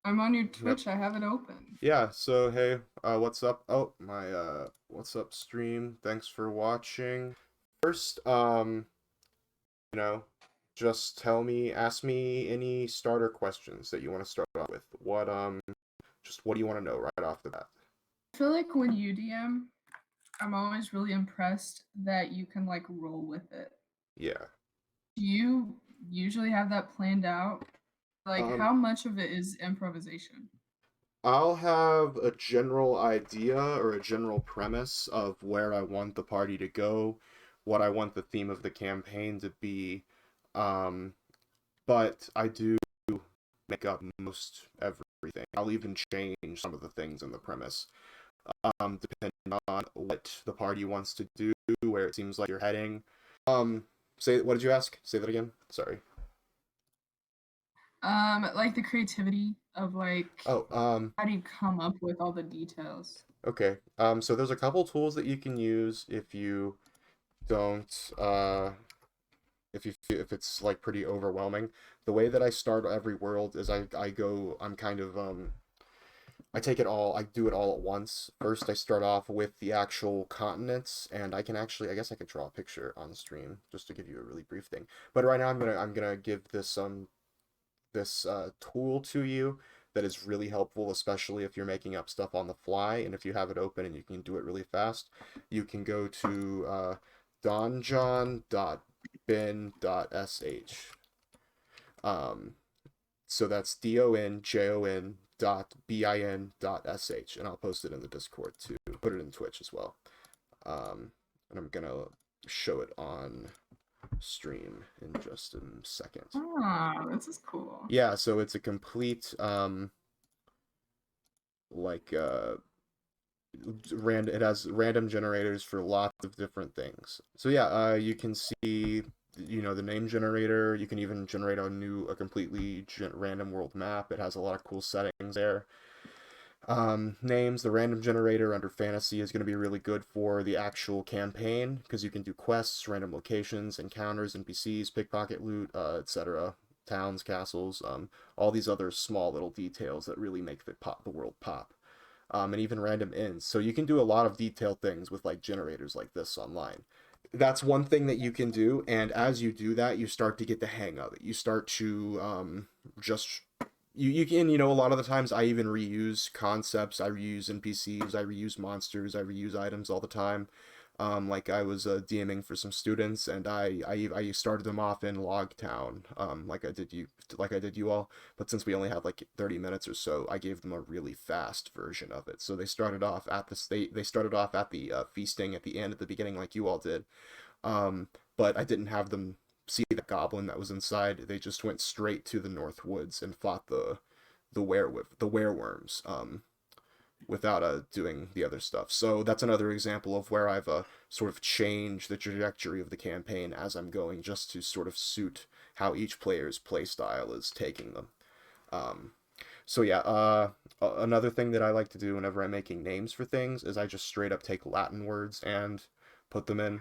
I'm on your Yep. Twitch. I have it open. Yeah, so hey, what's up? Oh, my what's up stream? Thanks for watching. First, you know, just ask me any starter questions that you want to start off with. Just what do you want to know right off the bat? I feel like when you DM, I'm always really impressed that you can like roll with it. Yeah. Do you usually have that planned out? Like, Um, how much of it is improvisation? I'll have a general idea or a general premise of where I want the party to go, what I want the theme of the campaign to be. Um, but I do make up most everything. I'll even change some of the things in the premise, depending on what the party wants to do, where it seems like you're heading. Um, what did you ask? Say that again. Sorry. Like the creativity of like Oh, how do you come up with all the details? okay. So there's a couple tools that you can use if you don't, if it's like pretty overwhelming. The way that I start every world is I'm kind of I take it all, I do it all at once. First, I start off with the actual continents, and I guess I could draw a picture on stream just to give you a really brief thing. But right now, I'm gonna give this tool to you that is really helpful, especially if you're making up stuff on the fly, and if you have it open and you can do it really fast. You can go to donjon.bin.sh. Um, so that's donjon.bin.sh, and I'll post it in the Discord too. Put it in Twitch as well. And I'm gonna show it on stream in just a second. Ah, this is cool. Yeah, so it's a complete like it has random generators for lots of different things. So yeah, you can see the name generator. You can even generate a completely random world map. It has a lot of cool settings there. Names, the random generator under fantasy is going to be really good for the actual campaign because you can do quests, random locations, encounters, NPCs, pickpocket loot, etc. Towns, castles, all these other small little details that really make the world pop. And even random ends. So you can do a lot of detailed things with like generators like this online. That's one thing that you can do, and as you do that, you start to get the hang of it. You start to just you can a lot of the times I even reuse concepts, I reuse NPCs, I reuse monsters, I reuse items all the time. Like I was DMing for some students, and I started them off in Logtown, like I did you all. But since we only had like 30 minutes or so, I gave them a really fast version of it. So they started off at the feasting at the end, at the beginning, like you all did. But I didn't have them see the goblin that was inside. They just went straight to the North Woods and fought the wereworms. Without doing the other stuff. So that's another example of where I've sort of changed the trajectory of the campaign as I'm going, just to sort of suit how each player's play style is taking them. Um, so yeah, another thing that I like to do whenever I'm making names for things is I just straight up take Latin words and put them in.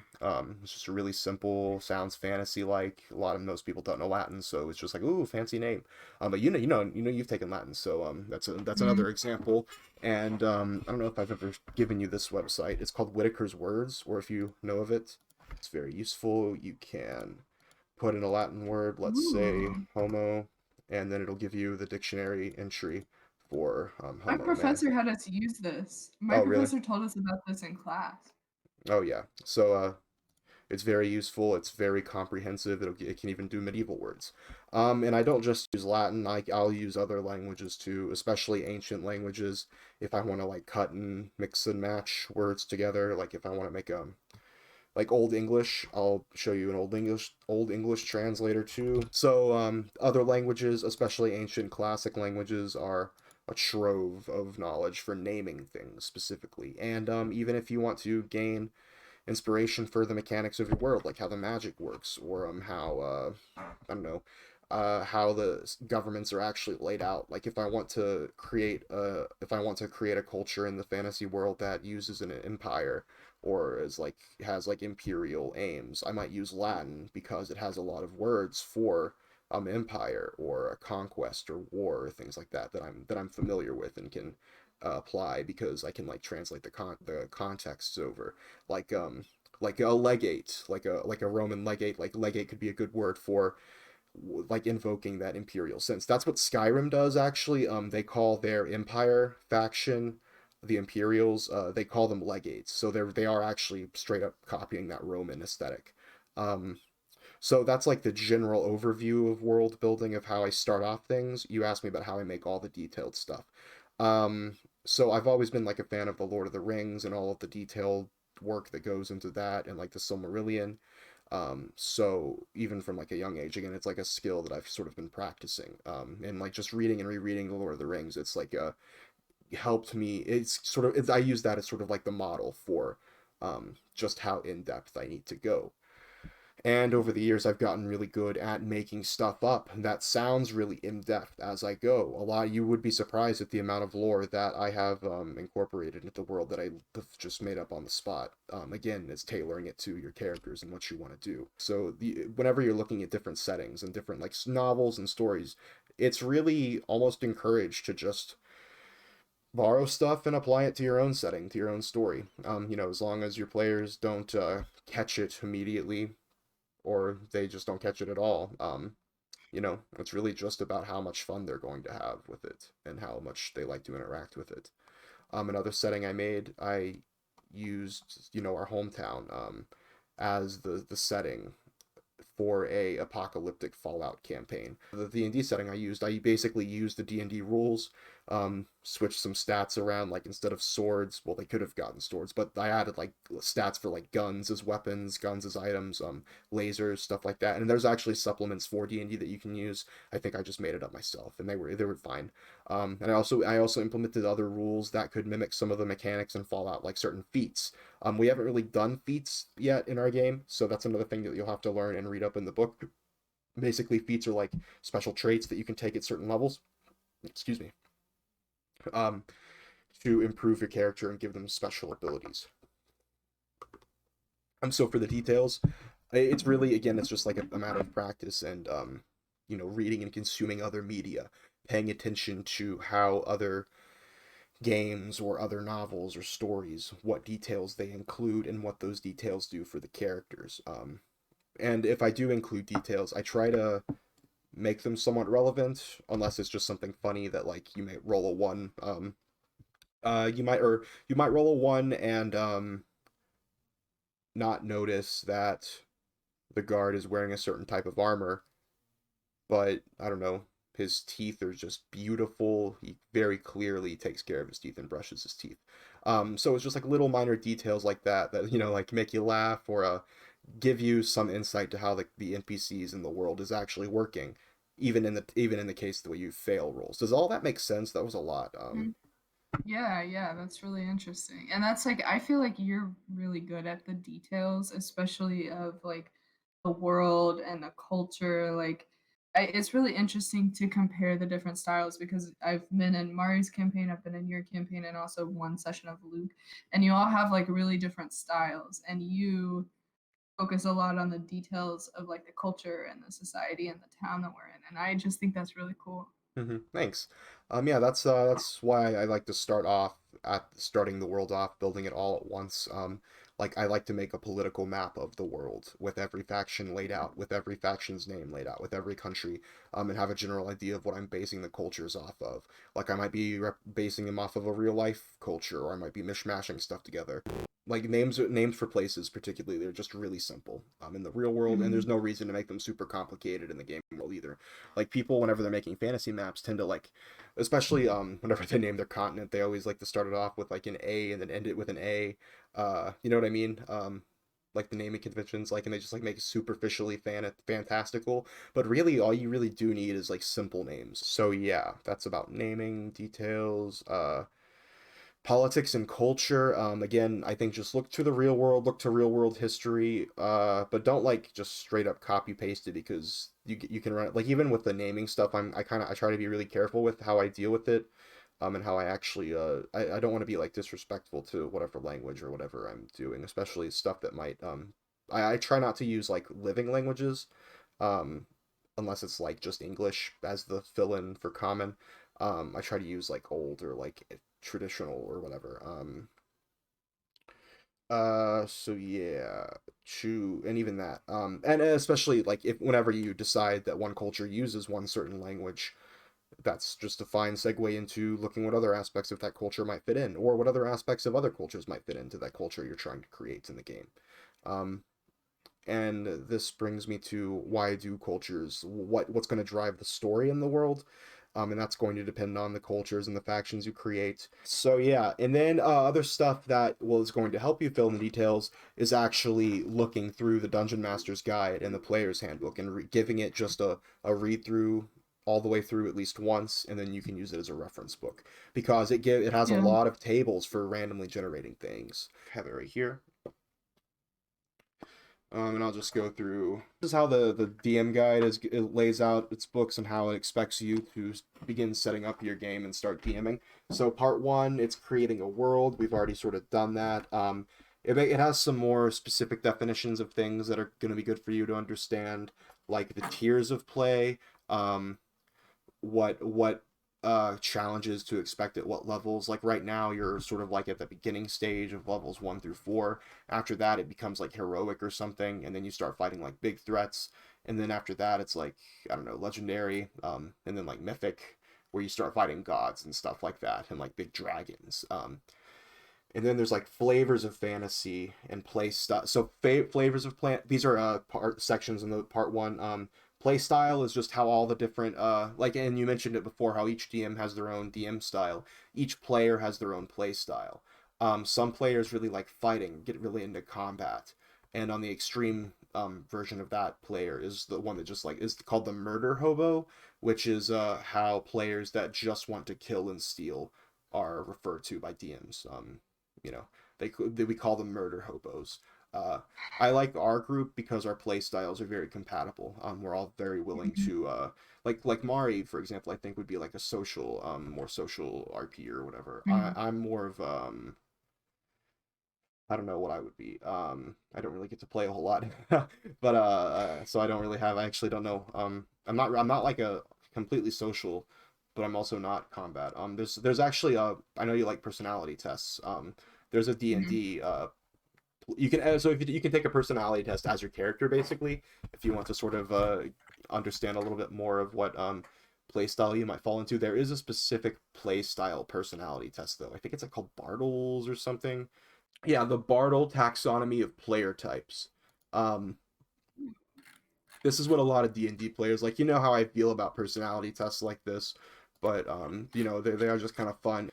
It's just really simple, sounds fantasy like. A lot of most people don't know Latin, so it's just like, ooh, fancy name. But you've taken Latin, so that's another Mm. example. And I don't know if I've ever given you this website. It's called Whitaker's Words, or if you know of it, it's very useful. You can put in a Latin word, let's say Ooh. homo, and then it'll give you the dictionary entry for My homo man. professor had us use this. My Oh, really? professor told us about this in class. Oh, yeah. So it's very useful. It's very comprehensive. It can even do medieval words. And I don't just use Latin. I'll use other languages too, especially ancient languages. If I want to like cut and mix and match words together, like if I want to make like Old English, I'll show you an Old English translator too. So other languages, especially ancient classic languages, are a trove of knowledge for naming things specifically. And even if you want to gain inspiration for the mechanics of your world, like how the magic works, or how I don't know, how the governments are actually laid out. Like if I want to create a culture in the fantasy world that uses an empire, or has like imperial aims, I might use Latin because it has a lot of words for empire or a conquest or war or things like that that I'm familiar with and can apply because I can like translate the contexts over like like a legate, like a Roman legate. Like legate could be a good word for like invoking that imperial sense. That's what Skyrim does actually. They call their empire faction the Imperials. They call them legates, so they are actually straight up copying that Roman aesthetic. Um, so that's like the general overview of world building of how I start off things. You asked me about how I make all the detailed stuff. Um, so I've always been like a fan of the Lord of the Rings and all of the detailed work that goes into that and like the Silmarillion. So even from like a young age, again, it's like a skill that I've sort of been practicing. And like just reading and rereading the Lord of the Rings, it's like helped me. I use that as sort of like the model for just how in depth I need to go. And over the years, I've gotten really good at making stuff up that sounds really in depth as I go. A lot, you would be surprised at the amount of lore that I have incorporated into the world that I have just made up on the spot. Again, it's tailoring it to your characters and what you want to do. So whenever you're looking at different settings and different like novels and stories, it's really almost encouraged to just borrow stuff and apply it to your own setting, to your own story. As long as your players don't catch it immediately or they just don't catch it at all. It's really just about how much fun they're going to have with it and how much they like to interact with it. Another setting I made, I used, our hometown as the setting for a apocalyptic Fallout campaign. The D&D setting I basically used the D&D rules, switched some stats around, like instead of swords, well, they could have gotten swords, but I added like stats for like guns as weapons, guns as items, lasers, stuff like that. And there's actually supplements for D&D that you can use. I think I just made it up myself, and they were fine. And I also implemented other rules that could mimic some of the mechanics in Fallout, like certain feats. We haven't really done feats yet in our game, so that's another thing that you'll have to learn and read up in the book. Basically, feats are like special traits that you can take at certain levels. Excuse me. Um, to improve your character and give them special abilities. So for the details, it's really again, it's just like a matter of practice and reading and consuming other media, paying attention to how other games or other novels or stories, what details they include and what those details do for the characters. And if I do include details, I try to make them somewhat relevant, unless it's just something funny that like you might roll a one. You might roll a one and not notice that the guard is wearing a certain type of armor, but I don't know, his teeth are just beautiful. He very clearly takes care of his teeth and brushes his teeth. So it's just like little minor details like that like make you laugh or give you some insight to how the NPCs in the world is actually working, even in the case that you fail rolls. Does all that make sense? That was a lot. Mhm. Yeah, yeah, that's really interesting. And that's like I feel like you're really good at the details, especially of like the world and the culture. Like it's really interesting to compare the different styles because I've been in Mari's campaign, I've been in your campaign, and also one session of Luke, and you all have like really different styles, and you focus a lot on the details of like the culture and the society and the town that we're in, and I just think that's really cool. Thanks. Yeah, that's why I like to start off at starting the world off, building it all at once. Like I like to make a political map of the world with every faction laid out, with every faction's name laid out, with every country, and have a general idea of what I'm basing the cultures off of. Like I might be basing them off of a real life culture, or I might be mishmashing stuff together. Like names for places, particularly, they're just really simple. In the real world, and there's Mhm. no reason to make them super complicated in the game world either. Like people, whenever they're making fantasy maps, tend to like, especially whenever they name their continent, they always like to start it off with like an A and then end it with an A. You know what I mean? Like the naming conventions, like, and they just like make it superficially fantastical. But really, all you really do need is like simple names. So yeah, that's about naming details. Politics and culture, again, I think just look to the real world, look to real world history, but don't like just straight up copy paste it because you can run it like even with the naming stuff. I try to be really careful with how I deal with it, and how I actually I don't want to be like disrespectful to whatever language or whatever I'm doing, especially stuff that might I try not to use like living languages, um unless it's like just English as the fill-in for common. I try to use like old or like traditional or whatever. So yeah, true, and even that, and especially like if whenever you decide that one culture uses one certain language, that's just a fine segue into looking what other aspects of that culture might fit in, or what other aspects of other cultures might fit into that culture you're trying to create in the game. Um, and this brings me to why do cultures, what's going to drive the story in the world, and that's going to depend on the cultures and the factions you create. So yeah, and then other stuff that is going to help you fill in the details is actually looking through the Dungeon Master's Guide and the Player's Handbook and giving it just a read through all the way through at least once, and then you can use it as a reference book because it has a Yeah. lot of tables for randomly generating things. I have it right here. And I'll just go through. This is how the DM guide it lays out its books and how it expects you to begin setting up your game and start DMing. So part one, it's creating a world. We've already sort of done that. It has some more specific definitions of things that are going to be good for you to understand, like the tiers of play. What challenges to expect at what levels. Like right now you're sort of like at the beginning stage of levels 1 through 4. After that it becomes like heroic or something, and then you start fighting like big threats, and then after that it's like, I don't know, legendary, and then like mythic, where you start fighting gods and stuff like that, and like big dragons. And then there's like flavors of fantasy and play style. So flavors of plant. These are part sections in the part one. Play style is just how all the different like, and you mentioned it before, how each DM has their own DM style. Each player has their own play style. Some players really like fighting, get really into combat, and on the extreme version of that player is the one that just like is called the murder hobo, which is how players that just want to kill and steal are referred to by DMs. You know, we call them murder hobos. Uh, I like our group because our play styles are very compatible. We're all very willing Mhm. to like Mari, for example. I think would be like a social, more social RP or whatever. Mhm. I'm more of I don't know what I would be. I don't really get to play a whole lot, but so I don't really have. I actually don't know. I'm not like a completely social, but I'm also not combat. There's actually I know you like personality tests. There's a D and Mhm. D you can so if you can take a personality test as your character basically, if you want to sort of understand a little bit more of what play style you might fall into. There is a specific play style personality test though. I think it's like called Bartles or something. Yeah, the Bartle taxonomy of player types. Um, this is what a lot of D&D players like. You know how I feel about personality tests like this, but they are just kind of fun.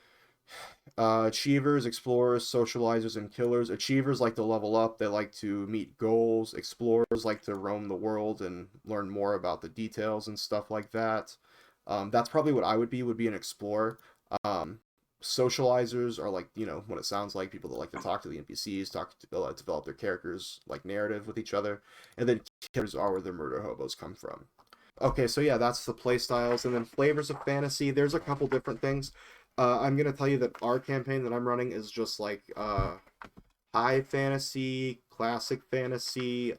Achievers, explorers, socializers, and killers. Achievers like to level up. They like to meet goals. Explorers like to roam the world and learn more about the details and stuff like that. That's probably what I would be an explorer. Um, Socializers are like, what it sounds like, people that like to talk to the NPCs, develop their characters, like narrative with each other. And then killers are where the murder hobos come from. Okay, so yeah, that's the play styles, and then flavors of fantasy. There's a couple different things. I'm gonna tell you that our campaign that I'm running is just like high fantasy, classic fantasy.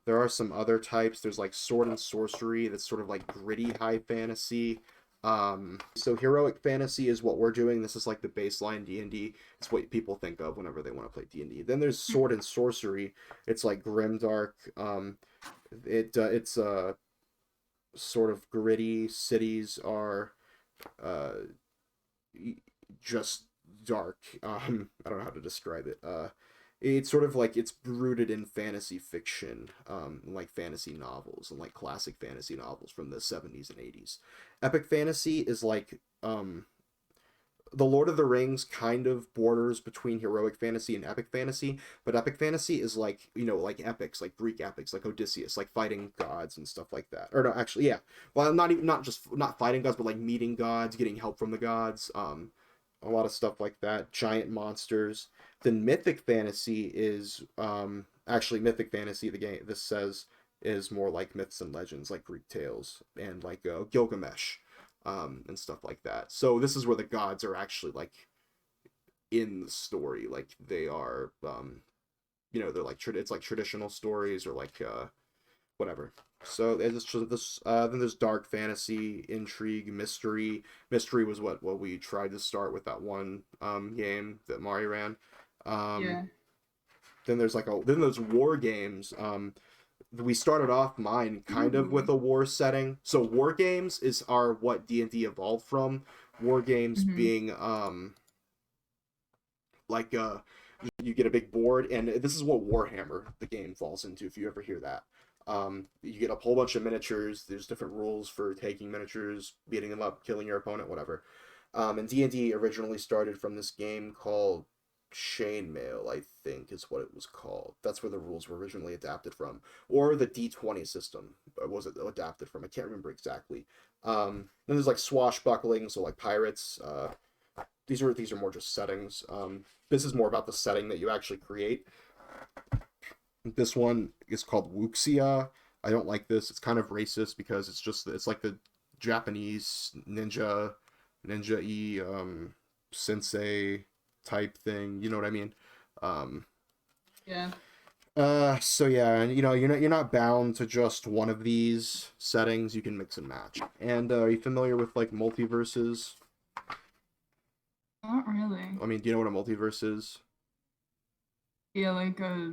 There are some other types. There's like sword and sorcery. That's sort of like gritty high fantasy. So heroic fantasy is what we're doing. This is like the baseline D&D. It's what people think of whenever they want to play D&D. Then there's sword and sorcery. It's like grimdark. It's sort of gritty. Cities are uh, just dark. I don't know how to describe it. It's sort of like it's rooted in fantasy fiction, like fantasy novels and like classic fantasy novels from the 70s and 80s. Epic fantasy is like the Lord of the Rings kind of borders between heroic fantasy and epic fantasy, but epic fantasy is like, like epics, like Greek epics, like Odysseus, like fighting gods and stuff like that. Or no, actually, yeah. Well, not fighting gods, but like meeting gods, getting help from the gods, a lot of stuff like that, giant monsters. Then mythic fantasy is actually mythic fantasy, the game this says, is more like myths and legends, like Greek tales and like Gilgamesh, and stuff like that. So this is where the gods are actually like in the story, like they are, they're like it's like traditional stories, or like whatever. So then there's dark fantasy, intrigue, mystery. Mystery was what we tried to start with that one game that Mari ran. Um, Yeah. then there's war games. We started off mine kind of with Ooh. a war setting. So war games are what D&D evolved from. War games Mm-hmm. being like you get a big board, and this is what Warhammer the game falls into if you ever hear that. You get a whole bunch of miniatures. There's different rules for taking miniatures, beating them up, killing your opponent, whatever. And D&D originally started from this game called Chainmail, I think is what it was called. That's where the rules were originally adapted from, or the D20 system was it adapted from. I can't remember exactly. Then there's like swashbuckling, so like pirates. These are more just settings. This is more about the setting that you actually create. This one is called Wuxia. I don't like this. It's kind of racist because it's like the Japanese ninja sensei type thing. You know what I mean? Um, Yeah. so yeah, and you're not bound to just one of these settings. You can mix and match. And are you familiar with like multiverses? Not really. I mean, do you know what a multiverse is? Yeah, like a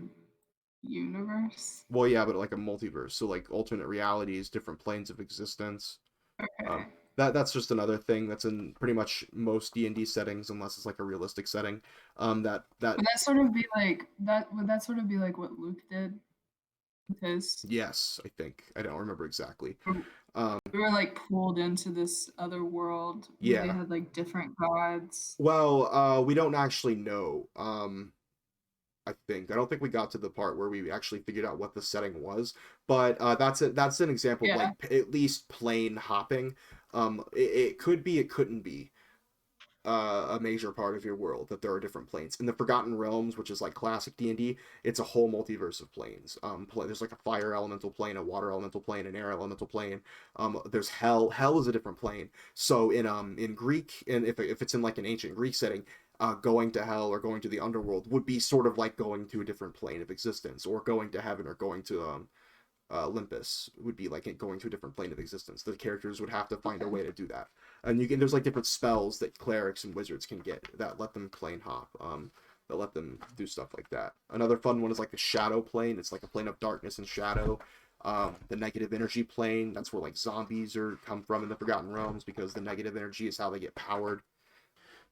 universe. Well, yeah, but like a multiverse, so like alternate realities, different planes of existence. Um, Okay. that's just another thing that's in pretty much most D&D settings, unless it's like a realistic setting. That Would that sort of be like that? Would that sort of be like what Luke did with his? yes, I think I don't remember exactly. Or Um, we were like pulled into this other world where they yeah. had like different gods. Well, we don't actually know. I don't think we got to the part where we actually figured out what the setting was, but that's it. That's an example of Yeah. like at least plane hopping. It could be, it couldn't be a major part of your world that there are different planes. In the Forgotten Realms, which is like classic D&D, it's a whole multiverse of planes. There's like a fire elemental plane, a water elemental plane, an air elemental plane. There's hell. Hell is a different plane. So in Greek, and if it's in like an ancient Greek setting, going to hell or going to the underworld would be sort of like going to a different plane of existence, or going to heaven, or going to Olympus would be like going to a different plane of existence. The characters would have to find a Okay. way to do that, and there's like different spells that clerics and wizards can get that let them plane hop, that let them do stuff like that. Another fun one is like the shadow plane. It's like a plane of darkness and shadow. The negative energy plane. That's where like zombies are come from in the Forgotten Realms because the negative energy is how they get powered.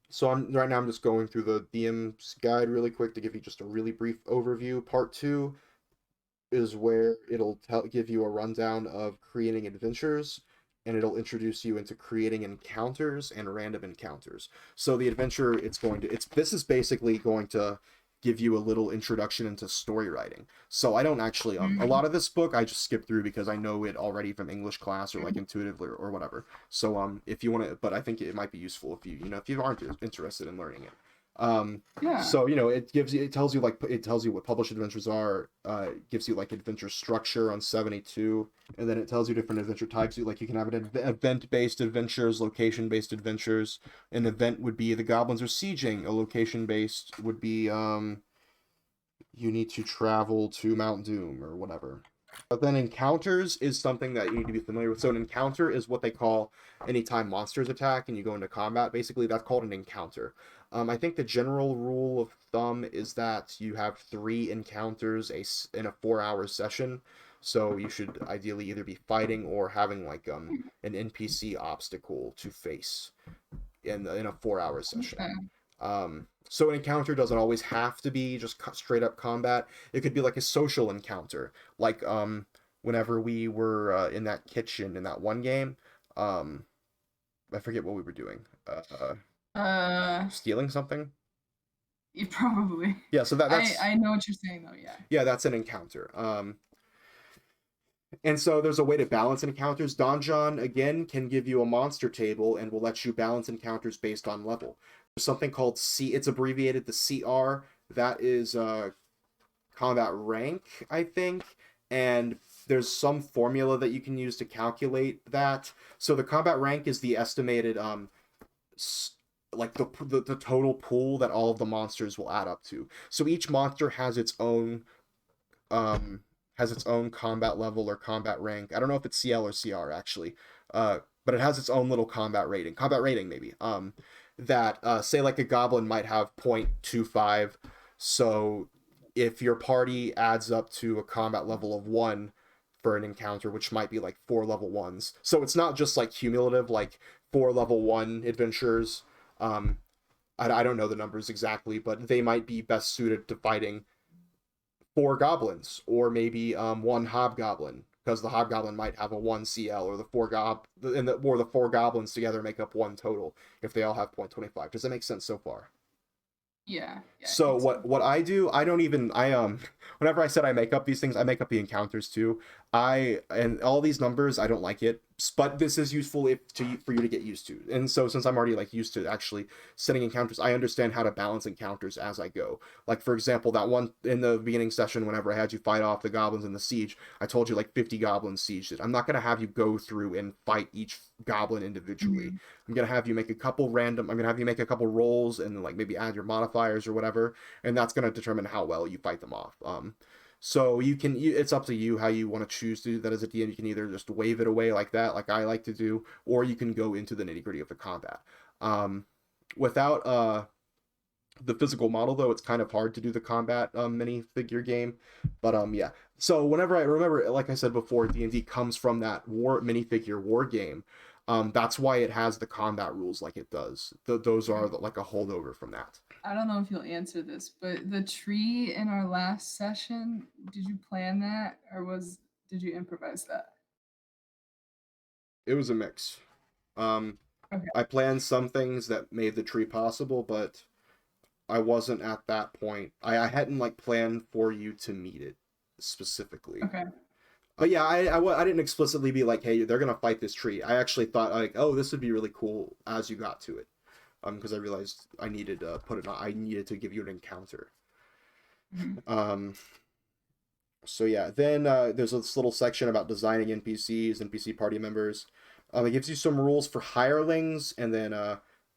So I'm just going through the DM's guide really quick to give you just a really brief overview. Part two is where give you a rundown of creating adventures, and it'll introduce you into creating encounters and random encounters. So the adventure this is basically going to give you a little introduction into story writing. So I don't actually a Mm-hmm. lot of this book I just skip through because I know it already from English class or like intuitively or whatever. So if you want to, but I think it might be useful if if you aren't interested in learning it. Yeah. So it tells you what published adventures are, gives you like adventure structure on 72, and then it tells you different adventure types. You can have an event-based adventures, location-based adventures. An event would be the goblins are sieging. A location-based would be you need to travel to Mount Doom or whatever. But then encounters is something that you need to be familiar with. So an encounter is what they call anytime monsters attack and you go into combat. Basically, that's called an encounter. I think the general rule of thumb is that you have 3 encounters in a 4-hour session. So you should ideally either be fighting or having like an NPC obstacle to face in a 4-hour session. Okay. So an encounter doesn't always have to be just straight up combat. It could be like a social encounter, like whenever we were in that kitchen in that one game. Um, I forget what we were doing. Uh, Stealing something. you probably. Yeah, so I know what you're saying though. Yeah. that's an encounter. And so there's a way to balance encounters. Donjon, again, can give you a monster table and will let you balance encounters based on level. There's something called it's abbreviated the CR. That is combat rank, I think. And there's some formula that you can use to calculate that. So the combat rank is the estimated, like the total pool that all of the monsters will add up to. So each monster has its own has its own combat level or combat rank. I don't know if it's CL or CR actually, but it has its own little combat rating maybe. That say like a goblin might have 0.25, so if your party adds up to a combat level of 1 for an encounter, which might be like 4 level 1s. So it's not just like cumulative, like 4 level 1 adventurers. I don't know the numbers exactly, but they might be best suited to fighting 4 goblins or maybe 1 hobgoblin, because the hobgoblin might have a 1 CL, or the 4 goblins together make up 1 total if they all have 0.25. Does that make sense so far? Yeah, I So think so. what I do, I don't even I whenever I said I make up these things, I make up the encounters too. I and all these numbers, I don't like it, but this is useful for you to get used to. And so since I'm already like used to actually setting encounters, I understand how to balance encounters as I go. Like for example, that one in the beginning session, whenever I had you fight off the goblins in the siege, I told you like 50 goblins sieged it. I'm not gonna have you go through and fight each goblin individually. Mm-hmm. I'm gonna have you make a couple random. I'm gonna have you make a couple rolls and like maybe add your modifiers or whatever, and that's gonna determine how well you fight them off. So it's up to you how you want to choose to do that as a DM. You can either just wave it away like that, like I like to do, or you can go into the nitty gritty of the combat. Without the physical model though, it's kind of hard to do the combat minifigure game. But yeah. So whenever I remember, like I said before, D&D comes from that war minifigure war game. That's why it has the combat rules like it does. Those are like a holdover from that. I don't know if you'll answer this, but the tree in our last session, did you plan that or did you improvise that? It was a mix. Um, Okay. I planned some things that made the tree possible, but I wasn't at that point. I hadn't like planned for you to meet it specifically. Okay. But yeah, I didn't explicitly be like, hey, they're gonna fight this tree. I actually thought like, oh, this would be really cool as you got to it, because I realized I needed to put it on. I needed to give you an encounter. Mm-hmm. Um, so yeah, then there's this little section about designing NPCs, NPC party members. It gives you some rules for hirelings, and then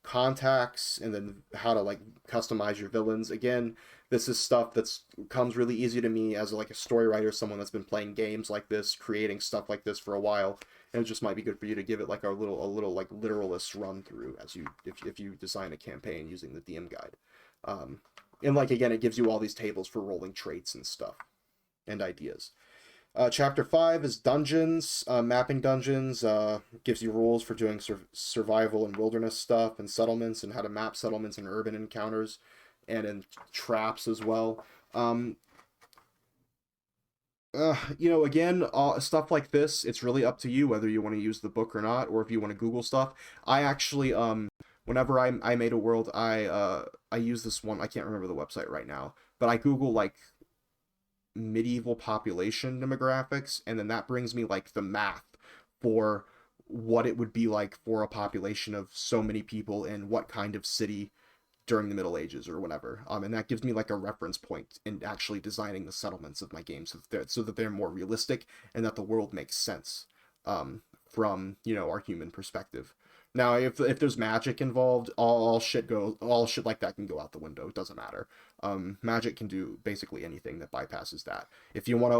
contacts, and then how to like customize your villains. Again, this is stuff that's comes really easy to me as like a story writer, someone that's been playing games like this, creating stuff like this for a while, and it just might be good for you to give it like a little like literalist run through as you if you design a campaign using the DM guide. Um, and like again, it gives you all these tables for rolling traits and stuff and ideas. Chapter 5 is dungeons, mapping dungeons, gives you rules for doing survival and wilderness stuff, and settlements, and how to map settlements and urban encounters, and in traps as well. Again, stuff like this, it's really up to you whether you want to use the book or not, or if you want to Google stuff. I actually, whenever I made a world, I use this one. I can't remember the website right now, but I Google like medieval population demographics, and then that brings me like the math for what it would be like for a population of so many people in what kind of city during the Middle Ages or whatever. And that gives me like a reference point in actually designing the settlements of my games so that they're more realistic and that the world makes sense from our human perspective. Now, if there's magic involved, all shit like that can go out the window. It doesn't matter. Magic can do basically anything that bypasses that. If you want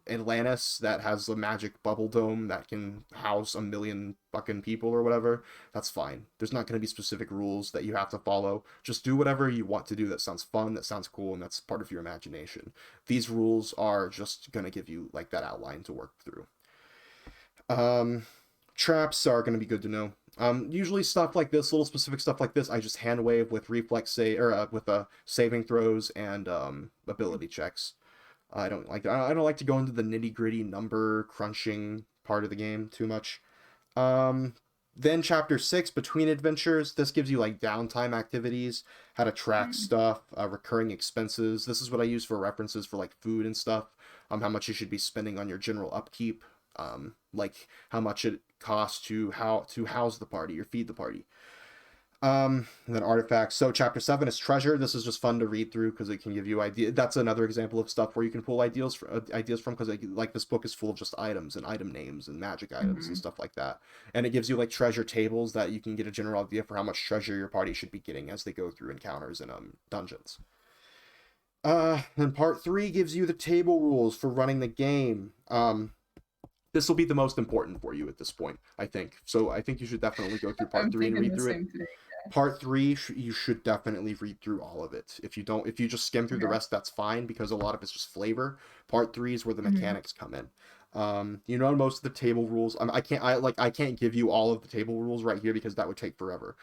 Atlantis that has a magic bubble dome that can house 1 million fucking people or whatever, that's fine. There's not going to be specific rules that you have to follow. Just do whatever you want to do that sounds fun, that sounds cool, and that's part of your imagination. These rules are just going to give you like that outline to work through. Traps are going to be good to know. Usually stuff like this, little specific stuff like this, I just hand wave with reflex with saving throws and ability checks. I don't like to go into the nitty gritty number crunching part of the game too much. Then chapter 6, between adventures, this gives you like downtime activities, how to track Mm-hmm. stuff, recurring expenses. This is what I use for references for like food and stuff. How much you should be spending on your general upkeep. Like how much it costs to house the party or feed the party. And then artifacts. So chapter 7 is treasure. This is just fun to read through because it can give you ideas. That's another example of stuff where you can pull ideas from, because like this book is full of just items and item names and magic items and Mm-hmm. stuff like that. And it gives you like treasure tables that you can get a general idea for how much treasure your party should be getting as they go through encounters and dungeons. And part 3 gives you the table rules for running the game. This will be the most important for you at this point, I think. So I think you should definitely go through part I'm 3 and thinking read the through it. same thing. Part 3, you should definitely read through all of it. If you just skim through the Okay. rest, that's fine because a lot of it's just flavor. Part 3 is where the Hmm. mechanics come in. You know most of the table rules. I can't give you all of the table rules right here because that would take forever.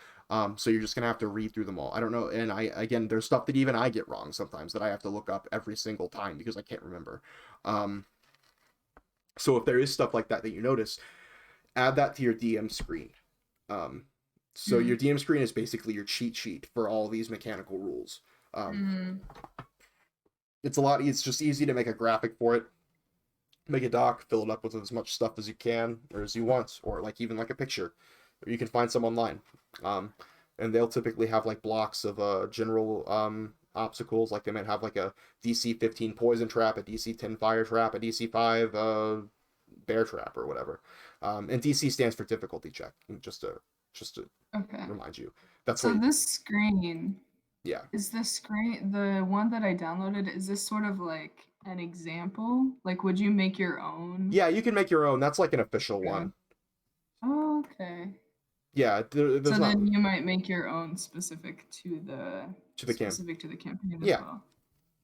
So you're just gonna have to read through them all. I don't know, and again, there's stuff that even I get wrong sometimes that I have to look up every single time because I can't remember. Um, so if there is stuff like that that you notice, add that to your DM screen. Um, so your Mm. DM screen is basically your cheat sheet for all these mechanical rules. Um, Mm. it's just easy to make a graphic for it, make a doc, fill it up with as much stuff as you can or as you want, or like even like a picture. Or you can find some online. Um, and they'll typically have like blocks of general obstacles. Like they might have like a DC 15 poison trap, a DC 10 fire trap, a DC 5 bear trap, or whatever. And DC stands for difficulty check. Just to Okay. remind you, that's So what. this screen, Yeah, is the screen, the one that I downloaded, is this sort of like an example? Like, would you make your own? yeah. You can make your own. That's like an official Okay. one. Oh, okay. Yeah, there's So not then you might make your own to the camp. specific to the campaign as Yeah, well.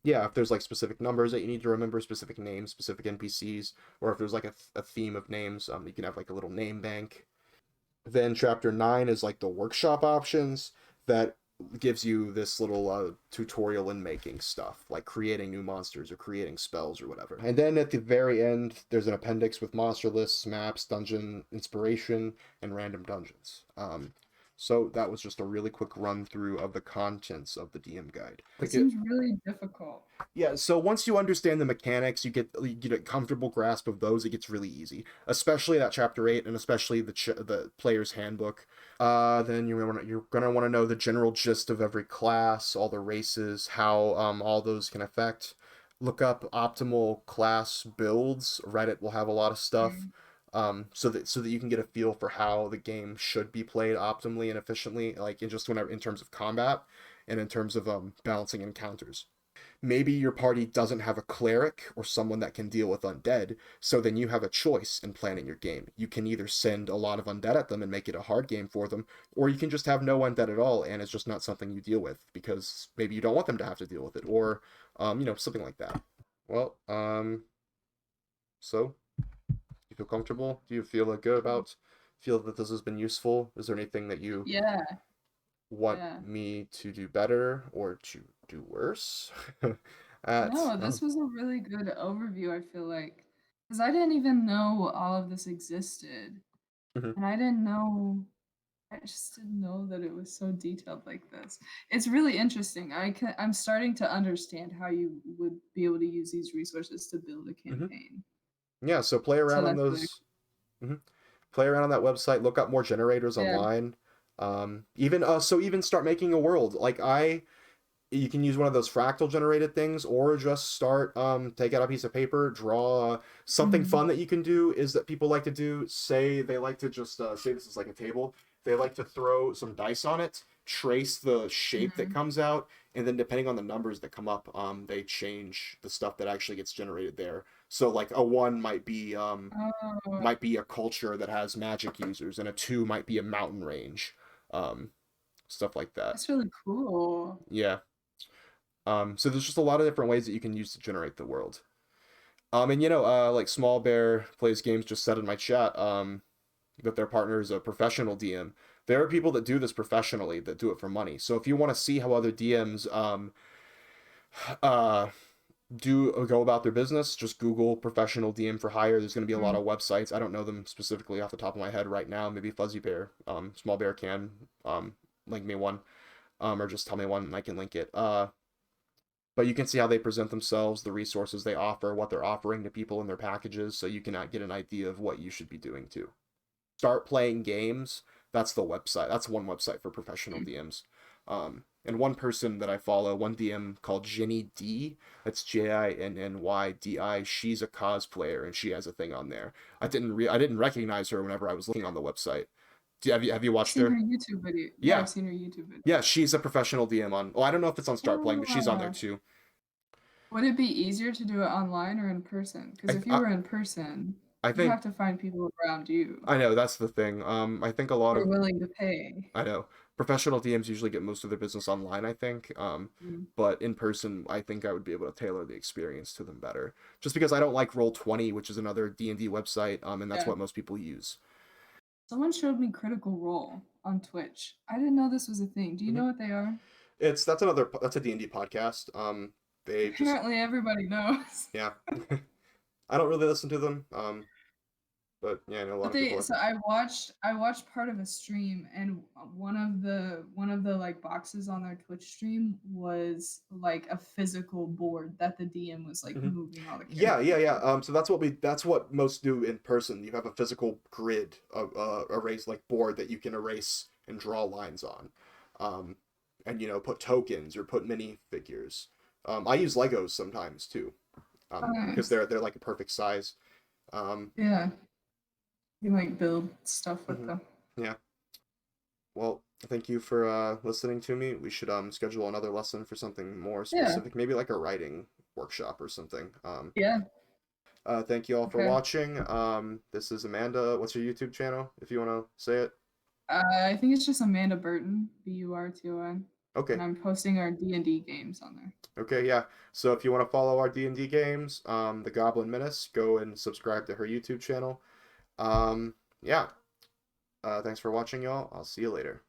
yeah. If there's like specific numbers that you need to remember, specific names, specific NPCs, or if there's like a theme of names, you can have like a little name bank. Then chapter 9 is like the workshop options that gives you this little tutorial in making stuff, like creating new monsters or creating spells or whatever. And then at the very end, there's an appendix with monster lists, maps, dungeon inspiration, and random dungeons. So that was just a really quick run through of the contents of the DM guide. It seems really difficult. Yeah, so once you understand the mechanics, you get a comfortable grasp of those. It gets really easy, especially that chapter 8, and especially the player's handbook. Then you're gonna want to know the general gist of every class, all the races, how all those can affect. Look up optimal class builds. Reddit will have a lot of stuff. Mm. So that you can get a feel for how the game should be played optimally and efficiently, like in terms of combat and in terms of balancing encounters. Maybe your party doesn't have a cleric or someone that can deal with undead, so then you have a choice in planning your game. You can either send a lot of undead at them and make it a hard game for them, or you can just have no undead at all and it's just not something you deal with because maybe you don't want them to have to deal with it, or something like that. Well, so you feel comfortable? Do you feel good about? Feel that this has been useful? Is there anything that you Yeah, want yeah. me to do better or to do worse? at No, this was a really good overview, I feel like. Because I didn't even know all of this existed. Mhm. And I just didn't know that it was so detailed like this. It's really interesting. I'm starting to understand how you would be able to use these resources to build a Mhm. campaign. Yeah, so play So around on that's really those. Mhm. Play around on that website. Look up more generators yeah. online. Even start making a world. You can use one of those fractal generated things, or just start take out a piece of paper, draw something Mhm. fun that you can do. Is that people like to do? Say they like to just say this is like a table. They like to throw some dice on it, trace the shape that Mhm. comes out, and then depending on the numbers that come up, they change the stuff that actually gets generated there. So like a 1 Oh, might be a culture that has magic users, and a 2 might be a mountain range, um, stuff like that. that's really cool. Yeah. So there's just a lot of different ways that you can use to generate the world. And like Small Bear Plays Games just said in my chat, that their partner is a professional DM. There are people that do this professionally that do it for money. So if you want to see how other DMs uh do go about their business, just Google professional DM for hire. There's going to be a lot Mm. of websites. I don't know them specifically off the top of my head right now. Maybe Fuzzy Bear, Small Bear can link me one, or just tell me one and I can link it. But you can see how they present themselves, the resources they offer, what they're offering to people in their packages, so you can get an idea of what you should be doing too. Start playing games. That's the website. That's one website for professional DMs. And one person that I follow, one DM called Jenny D. That's JINNYDI. She's a cosplayer and she has a thing on there. I didn't recognize her whenever I was looking on the website. Have you I've watched seen her her? YouTube video. Yeah, Yeah, I've seen her YouTube video. yeah. She's a professional DM on. Well, I don't know if it's on Start Playing, but she's on there Oh, too. Would it be easier to do it online or in person? Because I if you I, were in person, I you think have to find people around you I know that's the thing. I think a lot who are of willing to pay. I know professional DMs usually get most of their business online, I think. Mm, But in person, I think I would be able to tailor the experience to them better. Just because I don't like Roll20, which is another D&D website, and that's yeah. what most people use. Someone showed me Critical Role on Twitch. I didn't know this was a thing. Do you hmm know what they are? that's a D&D podcast. They just Apparently everybody knows. yeah. I don't really listen to them. But yeah, I know a lot But of people they are. so I watched part of a stream, and one of the like boxes on their Twitch stream was like a physical board that the DM was like hmm moving all the Yeah, characters yeah, yeah. around. So that's what most do in person. You have a physical grid, erase like board that you can erase and draw lines on, um, and put tokens or put mini figures. I use Legos sometimes too, Oh, because nice. they're like a perfect size. Um, Yeah, you can like build stuff with mhm. them. Yeah. Well, thank you for listening to me. We should schedule another lesson for something more Yeah, specific, maybe like a writing workshop or something. yeah. Thank you all for Okay. watching. This is Amanda. What's your YouTube channel, if you want to say it? I think it's just Amanda Burton, Burton, and Okay. I'm posting our D&D games on there. Okay, yeah. So if you want to follow our D&D games, The Goblin Menace, go and subscribe to her YouTube channel. Yeah. Thanks for watching, y'all. I'll see you later.